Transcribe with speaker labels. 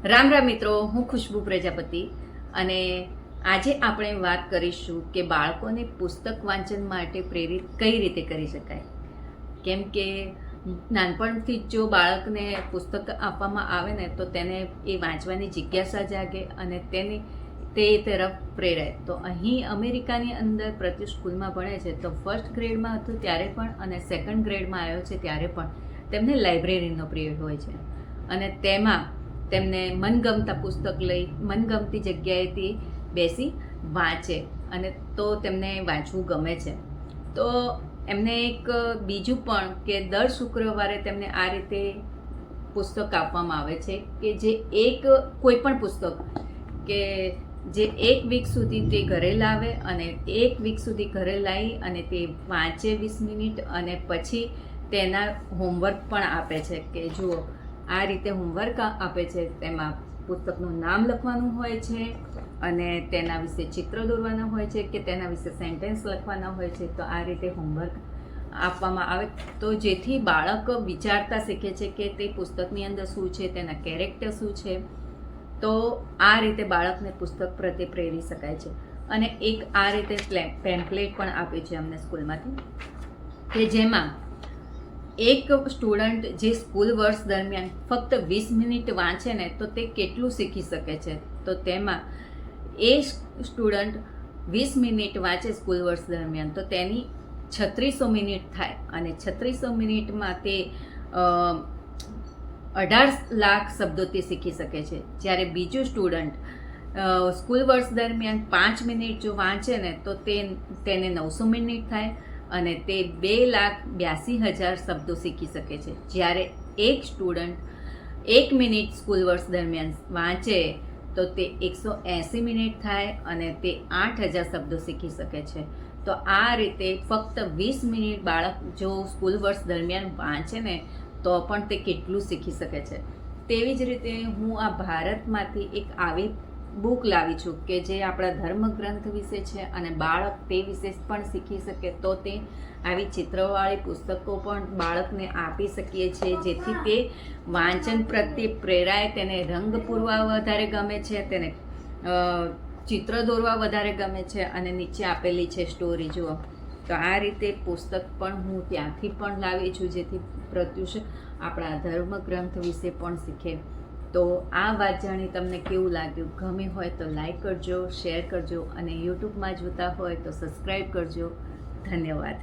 Speaker 1: રામ રામ મિત્રો, હું ખુશ્બુ પ્રજાપતિ અને આજે આપણે વાત કરીશું કે બાળકોને પુસ્તક વાંચન માટે પ્રેરિત કઈ રીતે કરી શકાય. કેમ કે નાનપણથી જ જો બાળકને પુસ્તક આપવામાં આવે ને તો તેને એ વાંચવાની જિજ્ઞાસા જાગે અને તે તરફ પ્રેરાય. તો અહીં અમેરિકાની અંદર પ્રતિ સ્કૂલમાં ભણે છે તો ફર્સ્ટ ગ્રેડમાં હતું ત્યારે પણ અને સેકન્ડ ગ્રેડમાં આવ્યો છે ત્યારે પણ તેમને લાઇબ્રેરીનો પિરિયડ હોય છે અને તેમાં તેમને મનગમતા પુસ્તક લઈ મનગમતી જગ્યાએથી બેસી વાંચે અને તો તેમને વાંચવું ગમે છે. તો એમને એક બીજું પણ કે દર શુક્રવારે તેમને આ રીતે પુસ્તક આપવામાં આવે છે કે જે કોઈ પણ પુસ્તક કે જે એક વીક સુધી તે ઘરે લાવે અને એક વીક સુધી ઘરે લાવી અને તે વાંચે 20 મિનિટ અને પછી તેના હોમવર્ક પણ આપે છે કે જુઓ આ રીતે હોમવર્ક આપે છે. તેમાં પુસ્તકનું નામ લખવાનું હોય છે અને તેના વિશે ચિત્ર દોરવાના હોય છે કે તેના વિશે સેન્ટેન્સ લખવાના હોય છે. તો આ રીતે હોમવર્ક આપવામાં આવે તો જેથી બાળક વિચારતા શીખે છે કે તે પુસ્તકની અંદર શું છે, તેના કેરેક્ટર શું છે. તો આ રીતે બાળકને પુસ્તક પ્રત્યે પ્રેરી શકાય છે. અને એક આ રીતે પેમ્પલેટ પણ આપે છે અમને સ્કૂલમાંથી કે જેમાં એક સ્ટુડન્ટ જે સ્કૂલ વર્ષ દરમિયાન ફક્ત 20 મિનિટ વાંચે ને તો તે કેટલું શીખી શકે છે. તો તેમાં એ સ્ટુડન્ટ 20 મિનિટ વાંચે સ્કૂલ વર્ષ દરમિયાન તો તેની 3600 મિનિટ થાય અને 3600 મિનિટમાં તે 18 લાખ શબ્દો તે શીખી શકે છે. જ્યારે બીજું સ્ટુડન્ટ સ્કૂલ વર્ષ દરમિયાન 5 મિનિટ જો વાંચે ને તો તેને 900 મિનિટ થાય અને તે 2,82,000 શબ્દો શીખી શકે છે. જ્યારે એક સ્ટુડન્ટ 1 મિનિટ સ્કૂલ વર્ષ દરમિયાન વાંચે તો તે 180 મિનિટ થાય અને તે 8,000 શબ્દો શીખી શકે છે. તો આ રીતે ફક્ત 20 મિનિટ બાળક જો સ્કૂલ વર્ષ દરમિયાન વાંચે ને તો પણ તે કેટલું શીખી શકે છે. તેવી જ રીતે હું આ ભારતમાંથી એક આવી બુક લાવી છું કે જે આપણા ધર્મગ્રંથ વિશે છે અને બાળક તે વિશે પણ શીખી શકે. તો તે આવી ચિત્રવાળી પુસ્તકો પણ બાળકને આપી શકીએ છીએ જેથી તે વાંચન પ્રત્યે પ્રેરાય, તેને રંગ પૂરવા વધારે ગમે છે, તેને ચિત્ર દોરવા વધારે ગમે છે અને નીચે આપેલી છે સ્ટોરી જુઓ. તો આ રીતે પુસ્તક પણ હું ત્યાંથી પણ લાવી છું જેથી પ્રત્યુષ આપણા ધર્મગ્રંથ વિશે પણ શીખે. તો આ વાત જાણી તમને કેવું લાગ્યું? ગમે હોય તો લાઈક કરજો, શેર કરજો અને યુટ્યુબમાં જોતા હોય તો સબસ્ક્રાઈબ કરજો. ધન્યવાદ.